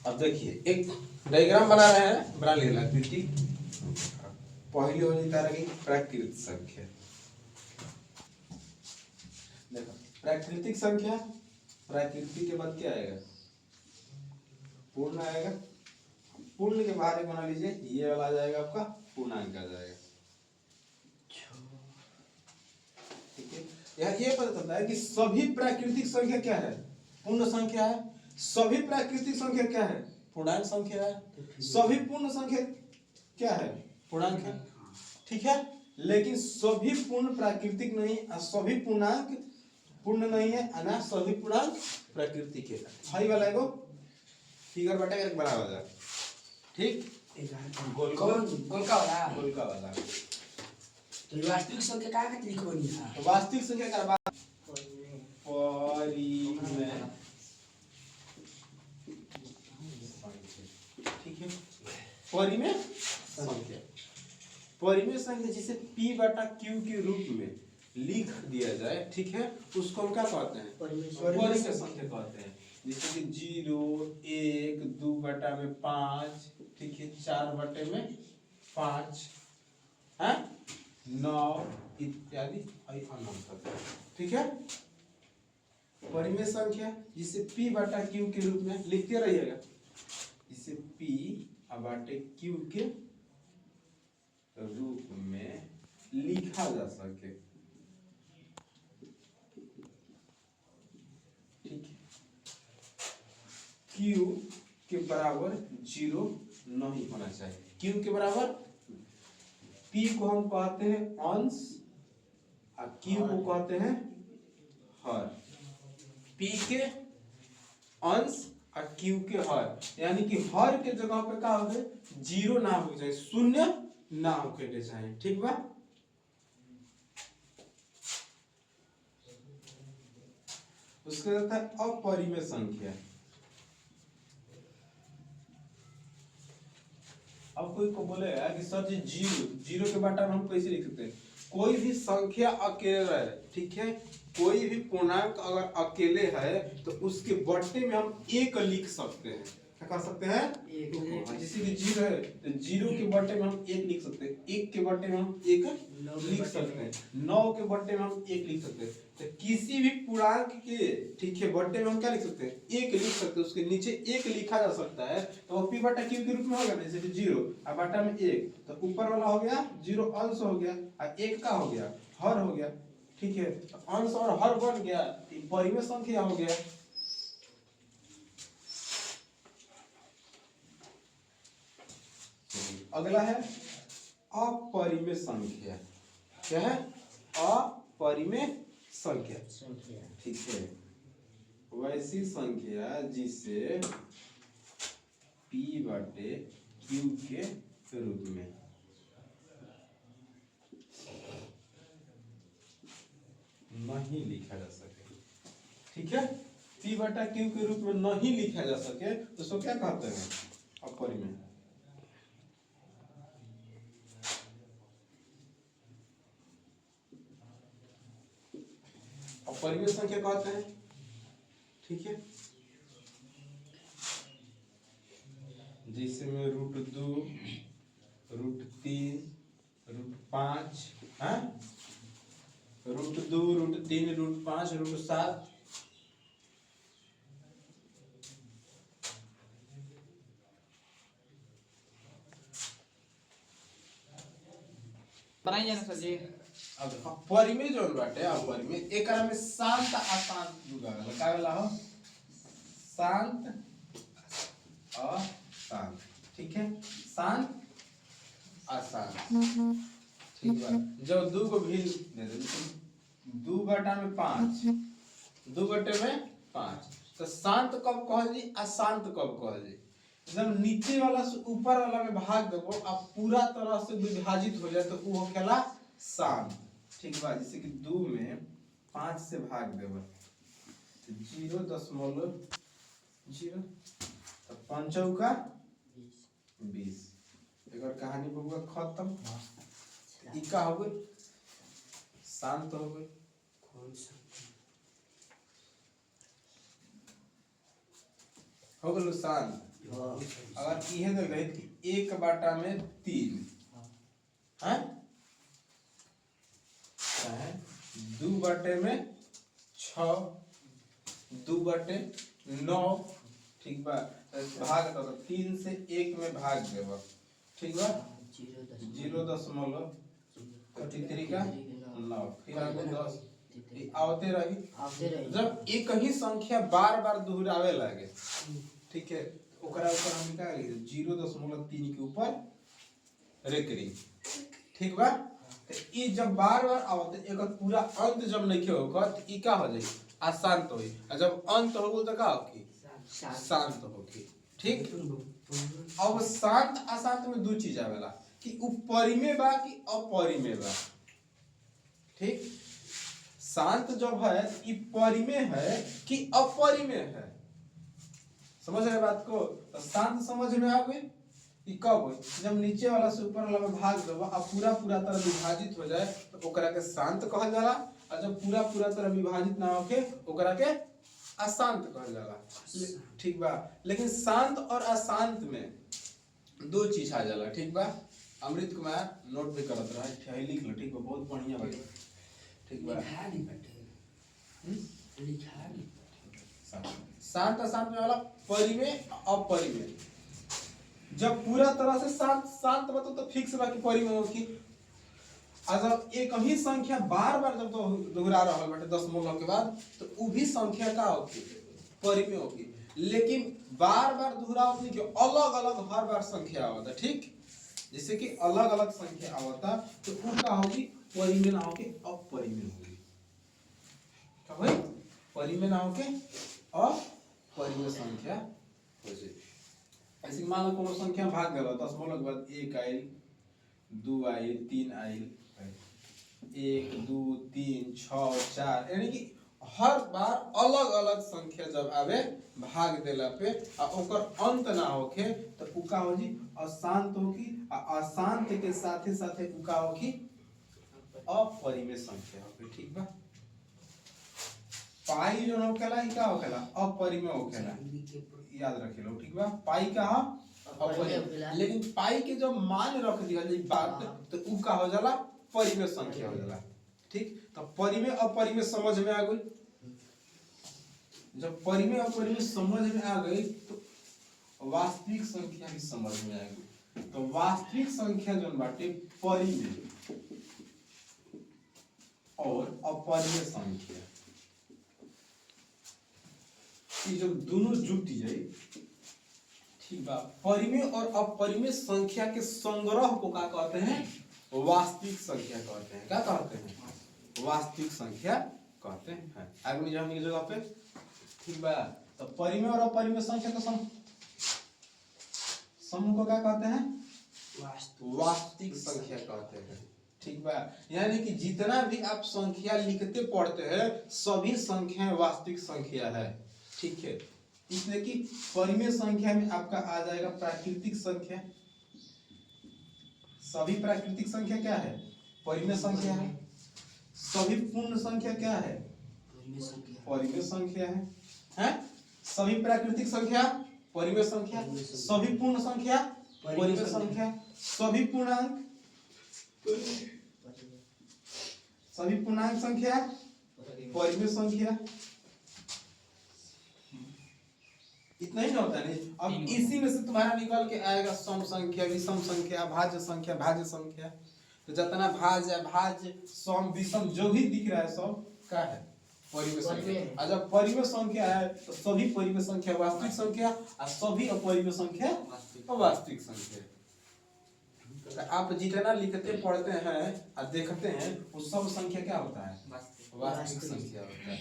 अब देखिए एक डायग्राम बना रहे हैं, बना लेना क्योंकि पहली हो जाता है प्राकृतिक संख्या। देखो प्राकृतिक संख्या, प्राकृतिक के बाद क्या आएगा, पूर्ण आएगा। पूर्ण के बाद एक बना लीजिए, ये वाला आ जाएगा आपका पूर्णांक आ जाएगा। ठीक है, यहाँ ये पता चलता है कि सभी प्राकृतिक संख्या क्या है, पूर्ण संख्या है। सभी प्राकृतिक संख्या क्या है, पूर्णांक संख्या है। सभी पूर्ण संख्या क्या है, पूर्णांक है। ठीक है, लेकिन सभी पूर्ण प्राकृतिक नहीं, सभी पूर्णांक पूर्ण नहीं है, ना सभी पूर्णांक प्राकृतिक है। सही वाला एगो फिगर बटा एक बना वाला, ठीक, गोलका वाला, गोलका वाला। तो वास्तविक संख्या का लिखोनी है, तो वास्तविक संख्या का बात परिमेय, ठीक है, परिमेय संख्या। परिमेय संख्या जिसे P बटा Q के रूप में लिख दिया जाए, ठीक है, उसको हम क्या कहते हैं, परिमेय संख्या कहते हैं। जैसे कि 0, 1, 2 बटा में 5, ठीक है, 4 बटे में 5, है 9 इत्यादि अनंत, ठीक है। परिमेय संख्या जिसे P बटा Q के रूप में लिखते रहिएगा, जिसे P बटे Q के रूप में लिखा जा सके, ठीक है। Q के बराबर 0 नहीं होना चाहिए। Q के बराबर, P को हम कहते हैं अंश और Q को कहते हैं हर। P के अंश और Q के हर, यानी कि हर के जगह पे क्या हो, 0 ना हो जाए, शून्य ना होके चाहिए, ठीक बा। उसके बाद है अपरिमेय संख्या। अब कोई को बोलेगा कि सर जी 0 के बटा में हम कैसे लिख सकते हैं। कोई भी संख्या अकेले रहे, ठीक है, कोई भी पूर्णांक अगर अकेले है तो उसके बट्टे में हम 1 लिख सकते हैं। क्या कर सकते हैं, जैसे कि 0 है तो 0 के बट्टे में हम 1 लिख सकते हैं, 1 के बट्टे में हम 1 लिख सकते हैं, 9 के बट्टे में हम 1 लिख सकते हैं। तो किसी भी पूर्णांक के, ठीक है, बट्टे में हम क्या लिख सकते हैं, 1 लिख सकते हैं, उसके नीचे 1 लिखा जा सकता है, तो वो P बटा Q के रूप में होगा। जैसे कि 0 और बटा में 1, तो ऊपर वाला हो गया 0 अंश हो गया और 1 का हो गया हर हो गया, ठीक है, अंश और हर बन गया, परिमेय संख्या हो गया। अगला है अपरिमेय संख्या। क्या है, अपरिमेय संख्या, ठीक है, वैसी संख्या जिसे P बटे Q के रूप में नहीं लिखा जा सके, ठीक है, P बटा Q के रूप में नहीं लिखा जा सके तो उसको क्या कहते हैं, अपरिमेय। अपरिमेय संख्या कहते हैं, ठीक है, जिसमें √2, √3, √5 है, √2, √3, √5, √7, बनाइए ना सर जी। अब परिमेय जोन बाटे, अपरिमेय एकरा में शांत अशांत जुड़ा है, का वाला हो, शांत अशांत, ठीक है, शांत अशांत, ठीक बा। जब 2 को भी दे दे, 2 बटा में 5, 2 बटे में 5, तो शांत कब कहल जी, अशांत कब कहल जी, जब नीचे वाला से ऊपर वाला में भाग देबो अब पूरा तरह से विभाजित हो जाए तो वो होखेला शांत, ठीक बा। जैसे कि 2 में 5 से भाग देबो तो 0.0, तो 5 चौका 20, एकर कहानी बबुआ खत्म। ई का हो गई, शांत हो गई, हो गलो शांत। अगर यह दे रहे कि 1/3 है 2/6 2/9 ठीक बा भाग दो 3 से 1 में भाग देव ठीक बा 0.33 का 9 फिर आगे 10 आवते रही जब एक ही संख्या बार बार दोहरावे लगे ठीक है ओकरा ऊपर हम क्या लिखे 0.3 के ऊपर रेकरिंग ठीक बा ई जब बार बार आवते एक पूरा अंत जब नहीं होगा तो ई का हो जाई अशांत होई और जब अंत हो तो का होगी शांत होगी ठीक अब शांत अशांत में दो चीज आवेला कि उपरिमेय बा कि अपरिमेय बा ठीक शांत जब है ई परिमेय है कि अपरिमेय है समझ रहे बात को तो शांत समझ में आ गई कि कब हो जब नीचे वाला से ऊपर वाला में भाग देबा अब पूरा पूरा तरह विभाजित हो जाए तो ओकरा के शांत कहल जाला और जब पूरा पूरा तरह विभाजित ना होके ओकरा के अशांत कहल जाला ठीक बा लेकिन शांत और अशांत में दो चीज आ जाला ठीक बा अमृत कुमार नोट भी करत रहा है लिख लो ठीक बा बहुत बढ़िया बा ठीक बा शांत अशांत में वाला परिमेय अपरिमेय जब पूरा तरह से शांत शांत बतो तो फिक्स बा कि परिमेय होगी अगर एक ही संख्या बार बार जब तो दोहरा रहा है 10 मोल के बाद तो वो भी संख्या का होगी परिमेय होगी लेकिन बार बार दोहराव नहीं कि अलग अलग हर बार संख्या आवता ठीक जैसे कि अलग अलग संख्या आवता तो वो का होगी परिमेय ना होके अपरिमेय होगी क्या भाई परिमेय ना होके अपरिमेय संख्या हो जाए ऐसे मान लो कोनो संख्या भाग गया 10 मोल के बाद 1 आइल 2 आइल 3 आइल 1 2 3 6 4 यानी कि हर बार अलग अलग संख्या जब आवे भाग देला पे आ ओकर अंत ना होखे तो उका हो जी अशांत होगी आ अशांत के साथे साथे उका होगी अपरिमेय संख्या होगी ठीक बा पाई जो होखेला ई का होखेला अपरिमेय होखेला याद रखे लो ठीक बा पाई का अपरिमेय लेकिन पाई के जब मान रख दिया जाए बात तो उ का हो जाला परिमेय संख्या हो जाला ठीक तो परिमेय अपरिमेय समझ में आ गई जब परिमेय अपरिमेय समझ में आ गई तो वास्तविक संख्या भी समझ में आ गई तो वास्तविक संख्या जो बाटे परिमेय और अपरिमेय संख्या ये जब दोनों जुट जाए ठीक बा परिमेय और अपरिमेय संख्या के संग्रह को क्या कहते हैं वास्तविक संख्या कहते हैं क्या कहते हैं वास्तविक संख्या कहते हैं आगे में जाएंगे जगह पे ठीक बा तो परिमेय और अपरिमेय संख्या का समूह को क्या कहते हैं वास्तविक संख्या कहते हैं ठीक बा यानी कि जितना भी आप संख्या लिखते पढ़ते हैं सभी संख्याएं वास्तविक संख्या है ठीक है इसलिए कि परिमेय संख्या में आपका आ जाएगा प्राकृतिक संख्या सभी प्राकृतिक संख्या क्या है परिमेय संख्या है सभी पूर्ण संख्या क्या है परिमेय संख्या है हैं सभी प्राकृतिक संख्या परिमेय संख्या सभी पूर्ण संख्या परिमेय संख्या सभी पूर्णांक संख्या परिमेय संख्या इतना ही ना होता नहीं अब इसी में से तुम्हारा निकल के आएगा सम संख्या विषम संख्या भाज्य संख्या तो जितना भाज्य सम विषम जो भी दिख रहा है सब क्या है परिमेय संख्या और जब परिमेय संख्या है तो सभी परिमेय संख्या वास्तविक संख्या और सभी अपरिमेय संख्या अवास्तविक संख्या तो आप जितना लिखते पढ़ते हैं और देखते हैं वो सब संख्या क्या होता है वास्तविक संख्या होता है